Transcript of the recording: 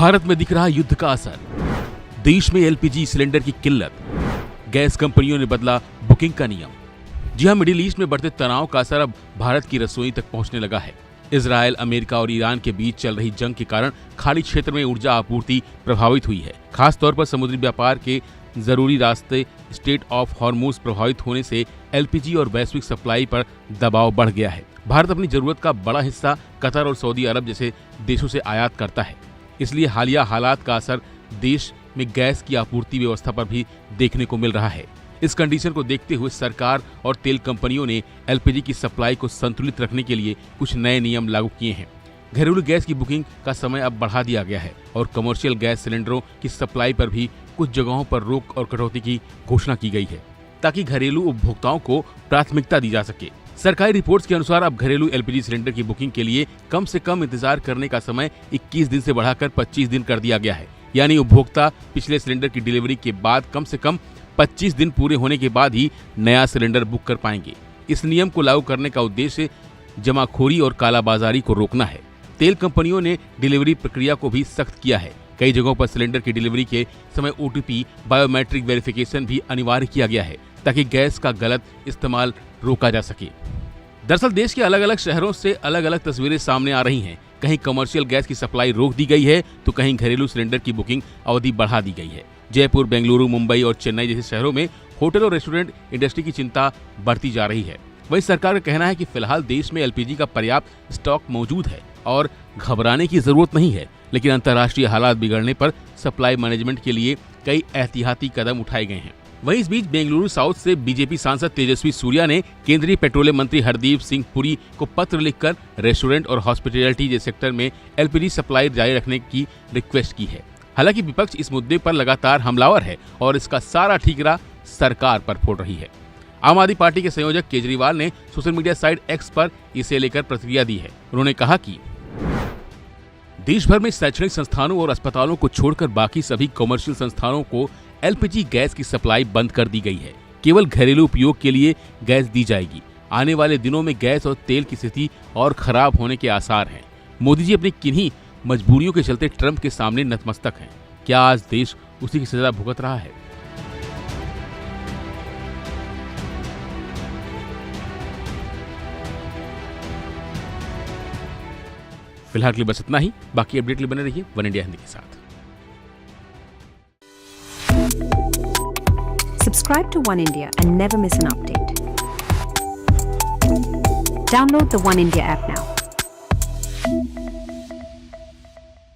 भारत में दिख रहा युद्ध का असर, देश में एलपीजी सिलेंडर की किल्लत, गैस कंपनियों ने बदला बुकिंग का नियम। जी हां, मिडिल ईस्ट में बढ़ते तनाव का असर अब भारत की रसोई तक पहुंचने लगा है। इजरायल, अमेरिका और ईरान के बीच चल रही जंग के कारण खाड़ी क्षेत्र में ऊर्जा आपूर्ति प्रभावित हुई है। खास तौर पर समुद्री व्यापार के जरूरी रास्ते स्ट्रेट ऑफ हॉर्मुज प्रभावित होने से एलपीजी और वैश्विक सप्लाई पर दबाव बढ़ गया है। भारत अपनी जरूरत का बड़ा हिस्सा कतर और सऊदी अरब जैसे देशों से आयात करता है, इसलिए हालिया हालात का असर देश में गैस की आपूर्ति व्यवस्था पर भी देखने को मिल रहा है। इस कंडीशन को देखते हुए सरकार और तेल कंपनियों ने एलपीजी की सप्लाई को संतुलित रखने के लिए कुछ नए नियम लागू किए हैं। घरेलू गैस की बुकिंग का समय अब बढ़ा दिया गया है और कमर्शियल गैस सिलेंडरों की सप्लाई पर भी कुछ जगहों पर रोक और कटौती की घोषणा की गई है, ताकि घरेलू उपभोक्ताओं को प्राथमिकता दी जा सके। सरकारी रिपोर्ट्स के अनुसार अब घरेलू एलपीजी सिलेंडर की बुकिंग के लिए कम से कम इंतजार करने का समय 21 दिन से बढ़ाकर 25 दिन कर दिया गया है। यानी उपभोक्ता पिछले सिलेंडर की डिलीवरी के बाद कम से कम 25 दिन पूरे होने के बाद ही नया सिलेंडर बुक कर पाएंगे। इस नियम को लागू करने का उद्देश्य जमाखोरी और कालाबाजारी को रोकना है। तेल कंपनियों ने डिलीवरी प्रक्रिया को भी सख्त किया है। कई जगहों पर सिलेंडर की डिलीवरी के समय ओटीपी बायोमेट्रिक वेरिफिकेशन भी अनिवार्य किया गया है, ताकि गैस का गलत इस्तेमाल रोका जा सके। दरअसल देश के अलग अलग शहरों से अलग अलग तस्वीरें सामने आ रही हैं। कहीं कमर्शियल गैस की सप्लाई रोक दी गई है, तो कहीं घरेलू सिलेंडर की बुकिंग अवधि बढ़ा दी गई है। जयपुर, बेंगलुरु, मुंबई और चेन्नई जैसे शहरों में होटल और रेस्टोरेंट इंडस्ट्री की चिंता बढ़ती जा रही है। वहीं सरकार का कहना है कि फिलहाल देश में एलपीजी का पर्याप्त स्टॉक मौजूद है और घबराने की जरूरत नहीं है, लेकिन अंतर्राष्ट्रीय हालात बिगड़ने पर सप्लाई मैनेजमेंट के लिए कई एहतियाती कदम उठाए गए हैं। वहीं इस बीच बेंगलुरु साउथ से बीजेपी सांसद तेजस्वी सूर्या ने केंद्रीय पेट्रोलियम मंत्री हरदीप सिंह पुरी को पत्र लिखकर रेस्टोरेंट और हॉस्पिटैलिटी जैसे सेक्टर में एलपीजी सप्लाई जारी रखने की रिक्वेस्ट की है। हालांकि विपक्ष इस मुद्दे पर लगातार हमलावर है और इसका सारा ठीकरा सरकार पर फोड़ रही है। आम आदमी पार्टी के संयोजक केजरीवाल ने सोशल मीडिया साइट एक्स पर इसे लेकर प्रतिक्रिया दी है। उन्होंने कहा कि देश भर में शैक्षणिक संस्थानों और अस्पतालों को छोड़कर बाकी सभी कमर्शियल संस्थानों को एलपीजी गैस की सप्लाई बंद कर दी गई है। केवल घरेलू उपयोग के लिए गैस दी जाएगी। आने वाले दिनों में गैस और तेल की स्थिति और खराब होने के आसार हैं। मोदी जी अपनी किन्हीं मजबूरियों के चलते ट्रंप के सामने नतमस्तक हैं। क्या आज देश उसी की सजा भुगत रहा है? फिलहाल के लिए बस इतना ही। बाकी अपडेट के लिए बने रहिए वन इंडिया हिंदी के साथ। Subscribe to One India and never miss an update. Download the One India app now.